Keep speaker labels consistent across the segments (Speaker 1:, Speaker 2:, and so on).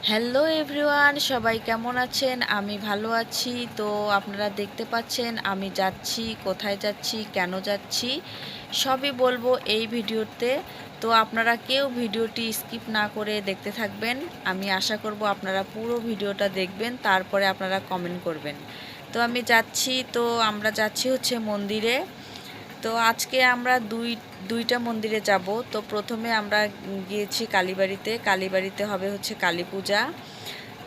Speaker 1: Hello everyone, সবাই কেমন আছেন? আমি ভালো আছি। তো আপনারা দেখতে পাচ্ছেন আমি যাচ্ছি, কোথায় যাচ্ছি, কেন যাচ্ছি সবই বলবো এই ভিডিওতে। তো আপনারা কেউ ভিডিওটি স্কিপ না করে দেখতে থাকবেন। আমি আশা করব আপনারা পুরো ভিডিওটা দেখবেন, তারপরে আপনারা কমেন্ট করবেন। তো আমি যাচ্ছি, তো আমরা যাচ্ছি হচ্ছে মন্দিরে। তো আজকে আমরা দুইটা মন্দিরে যাব। তো প্রথমে আমরা গিয়েছি কালীবাড়িতে। কালীবাড়িতে হবে হচ্ছে কালী পূজা।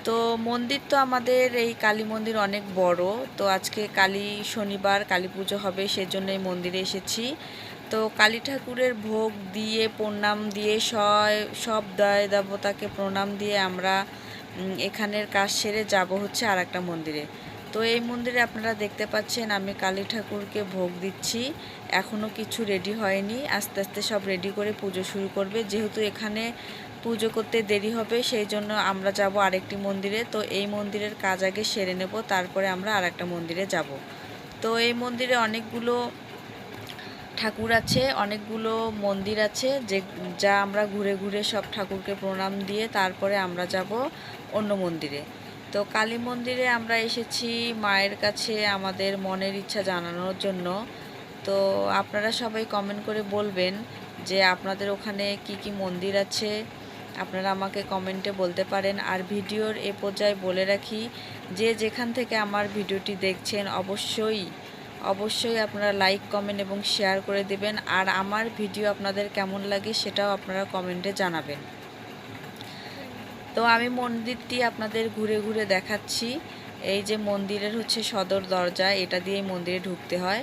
Speaker 1: তো মন্দির তো আমাদের এই কালী মন্দির অনেক বড়। তো আজকে কালী শনিবার কালী পুজো হবে, সেজন্য এই মন্দিরে এসেছি। তো কালী ঠাকুরের ভোগ দিয়ে প্রণাম দিয়ে সব দেয় দেবতাকে প্রণাম দিয়ে আমরা এখানের কাজ সেরে যাব হচ্ছে আর একটা মন্দিরে। তো এই মন্দিরে আপনারা দেখতে পাচ্ছেন আমি কালী ঠাকুরকে ভোগ দিচ্ছি। এখনও কিছু রেডি হয়নি, আস্তে আস্তে সব রেডি করে পুজো শুরু করবে। যেহেতু এখানে পুজো করতে দেরি হবে, সেই জন্য আমরা যাব আরেকটি মন্দিরে। তো এই মন্দিরের কাজ আগে সেরে নেব, তারপরে আমরা আরেকটা মন্দিরে যাব। তো এই মন্দিরে অনেকগুলো ঠাকুর আছে, অনেকগুলো মন্দির আছে, যা আমরা ঘুরে ঘুরে সব ঠাকুরকে প্রণাম দিয়ে তারপরে আমরা যাব অন্য মন্দিরে। তো কালী মন্দিরে আমরা এসেছি মায়ের কাছে আমাদের মনের ইচ্ছা জানানোর জন্য। তো আপনারা সবাই কমেন্ট করে বলবেন যে আপনাদের ওখানে কি কি মন্দির আছে, আপনারা আমাকে কমেন্টে বলতে পারেন। আর ভিডিওর এ পর্যায়ে বলে রাখি, যে যেখান থেকে আমার ভিডিওটি দেখছেন অবশ্যই আপনারা লাইক, কমেন্ট এবং শেয়ার করে দেবেন। আর আমার ভিডিও আপনাদের কেমন লাগে সেটাও আপনারা কমেন্টে জানাবেন। তো আমি মন্দিরটি আপনাদের ঘুরে ঘুরে দেখাচ্ছি। এই যে মন্দিরের হচ্ছে সদর দরজা, এটা দিয়েই মন্দিরে ঢুকতে হয়।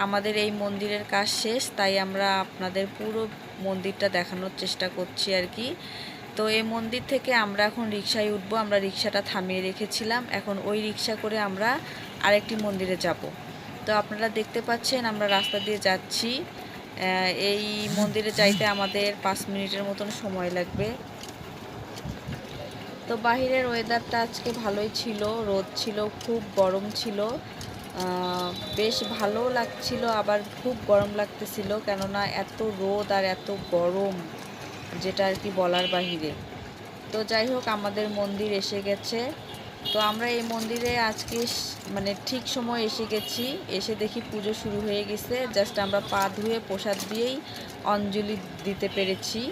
Speaker 1: আমাদের এই মন্দিরের কাজ শেষ, তাই আমরা আপনাদের পুরো মন্দিরটা দেখানোর চেষ্টা করছি আর কি। তো এই মন্দির থেকে আমরা এখন রিকশায় উঠবো। আমরা রিকশাটা থামিয়ে রেখেছিলাম, এখন ওই রিকশা করে আমরা আরেকটি মন্দিরে যাব। তো আপনারা দেখতে পাচ্ছেন আমরা রাস্তা দিয়ে যাচ্ছি। এই মন্দিরে যাইতে আমাদের 5 মিনিটের মতন সময় লাগবে। তো বাহিরের ওয়েদারটা আজকে ভালোই ছিল, রোদ ছিল, খুব গরম ছিল। বেশ ভালো লাগছিল, আবার খুব গরম লাগতেছিল, কেননা এত রোদ আর এত গরম, যেটা আর কি বলার বাহিরে। তো যাই হোক, আমাদের মন্দির এসে গেছে। তো আমরা এই মন্দিরে আজকে মানে ঠিক সময় এসে গেছি। এসে দেখি পুজো শুরু হয়ে গেছে। জাস্ট আমরা পা ধুয়ে প্রসাদ দিয়েই অঞ্জলি দিতে পেরেছি।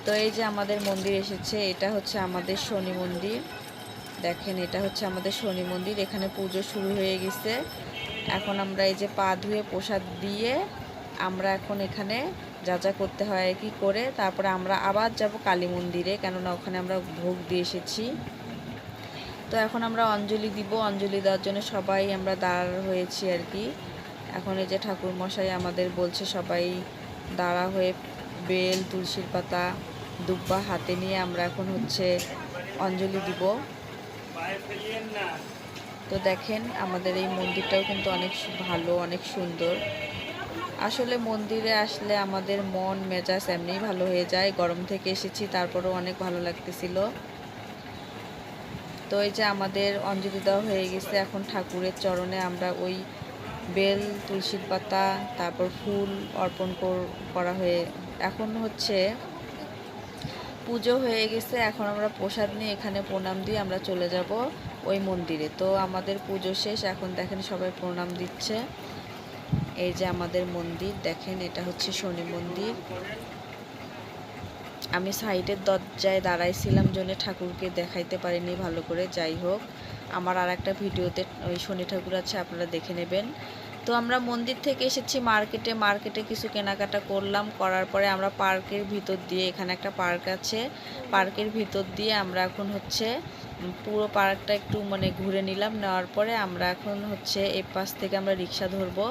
Speaker 1: তো এই যে আমাদের মন্দির এসেছে, এটা হচ্ছে আমাদের শনি মন্দির। দেখেন, এটা হচ্ছে আমাদের শনি মন্দির। এখানে পুজো শুরু হয়ে গেছে। এখন আমরা এই যে পা ধুয়ে প্রসাদ দিয়ে আমরা এখন এখানে যা যা করতে হয় কি করে তারপরে আমরা আবার যাব কালী মন্দিরে, কেননা ওখানে আমরা ভোগ দিয়ে এসেছি। তো এখন আমরা অঞ্জলি দিব। অঞ্জলি দেওয়ার জন্য সবাই আমরা দাঁড় হয়েছি আর কি। এখন এই যে ঠাকুর মশাই আমাদের বলছে সবাই দাঁড়া হয়ে বেল, তুলসীর পাতা, দুব্বা হাতে নিয়ে আমরা এখন হচ্ছে অঞ্জলি দিব। তো দেখেন, আমাদের এই মন্দিরটাও কিন্তু অনেক ভালো, অনেক সুন্দর। আসলে মন্দিরে আসলে আমাদের মন মেজাজ এমনিই ভালো হয়ে যায়। গরম থেকে এসেছি, তারপরেও অনেক ভালো লাগতেছিল। তো এই যে আমাদের অঞ্জলি দেওয়া হয়ে গেছে। এখন ঠাকুরের চরণে আমরা ওই বেল, তুলসীর পাতা, তারপর ফুল অর্পণ করা হয়ে এখন হচ্ছে পুজো হয়ে গেছে। এখন আমরা প্রসাদ নিয়ে এখানে প্রণাম দিয়ে আমরা চলে যাব ওই মন্দিরে। তো আমাদের পুজো শেষ, এখন দেখেন সবাই প্রণাম দিচ্ছে। এই যে আমাদের মন্দির দেখেন, এটা হচ্ছে শনি মন্দির। আমি সাইডের দরজায় দাঁড়াইছিলাম জন্য ঠাকুরকে দেখাইতে পারিনি ভালো করে। যাই হোক, আমার আর একটা ভিডিওতে ওই শনি ঠাকুর আছে, আপনারা দেখে নেবেন। তো আমরা মন্দির থেকে এসেছি মার্কেটে কিছু কেনাকাটা করলাম। করার পরে আমরা পার্কের ভিতর দিয়ে, এখানে একটা পার্ক আছে, পার্কের ভিতর দিয়ে আমরা এখন হচ্ছে পুরো পার্কটা একটু মানে ঘুরে নিলাম। নেওয়ার পরে আমরা এখন হচ্ছে এই পাশ থেকে আমরা রিক্সা ধরবো।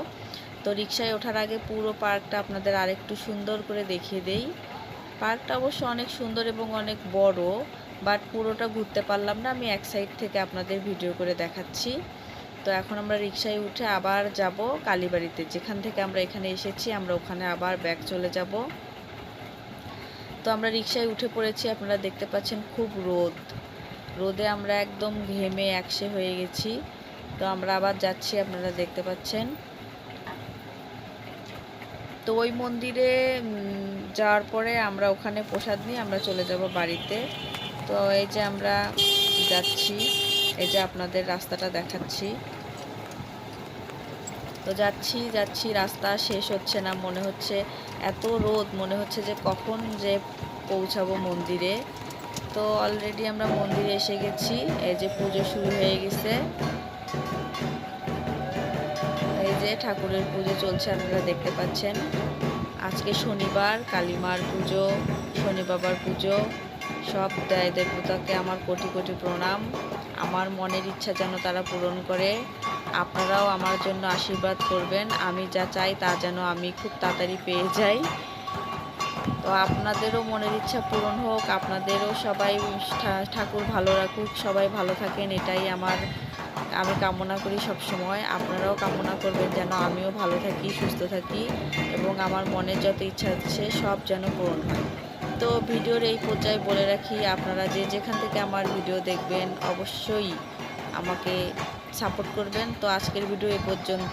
Speaker 1: তো রিক্সায় ওঠার আগে পুরো পার্কটা আপনাদের আরেকটু সুন্দর করে দেখিয়ে দেই। পার্কটা অবশ্য অনেক সুন্দর এবং অনেক বড়, বাট পুরোটা ঘুরতে পারলাম না। আমি এক সাইড থেকে আপনাদের ভিডিও করে দেখাচ্ছি। তো এখন আমরা রিক্সায় উঠে আবার যাব কালীবাড়িতে, যেখান থেকে আমরা এখানে এসেছি আমরা ওখানে আবার ব্যাক চলে যাব। তো আমরা রিক্সায় উঠে পড়েছি। আপনারা দেখতে পাচ্ছেন খুব রোদে আমরা একদম ঘেমে একসে হয়ে গেছি। তো আমরা আবার যাচ্ছি, আপনারা দেখতে পাচ্ছেন। তো ওই মন্দিরে যাওয়ার পরে আমরা ওখানে প্রসাদ নিয়ে আমরা চলে যাব বাড়িতে। তো এই যে আমরা যাচ্ছি, এই যে আপনাদের রাস্তাটা দেখাচ্ছি। তো যাচ্ছি রাস্তা শেষ হচ্ছে না, মনে হচ্ছে এত রোদ, মনে হচ্ছে যে কখন যে পৌঁছাবো মন্দিরে। তো অলরেডি আমরা মন্দিরে এসে গেছি, এই যে পুজো শুরু হয়ে গেছে। এই যে ঠাকুরের পুজো চলছে, আপনারা দেখতে পাচ্ছেন। আজকে শনিবার, কালীমার পুজো, শনি বাবার পুজো। সব দেয় দেবতাকে আমার কোটি কোটি প্রণাম। আমার মনের ইচ্ছা যেন তারা পূরণ করে। আপনারাও আমার জন্য আশীর্বাদ করবেন, আমি যা চাই তা যেন আমি খুব তাড়াতাড়ি পেয়ে যাই। তো আপনাদেরও মনের ইচ্ছা পূরণ হোক, আপনাদেরও সবাই ঠাকুর ভালো রাখুক, সবাই ভালো থাকেন, এটাই আমি কামনা করি সব সময়। আপনারাও কামনা করবেন যেন আমিও ভালো থাকি, সুস্থ থাকি এবং আমার মনের যত ইচ্ছা আছে সব যেন পূরণ হয়। তো ভিডিওর এই পর্যায়ে বলে রাখি, আপনারা যে যেখান থেকে আমার ভিডিও দেখবেন অবশ্যই আমাকে সাপোর্ট করবেন। তো আজকের ভিডিও এ পর্যন্ত।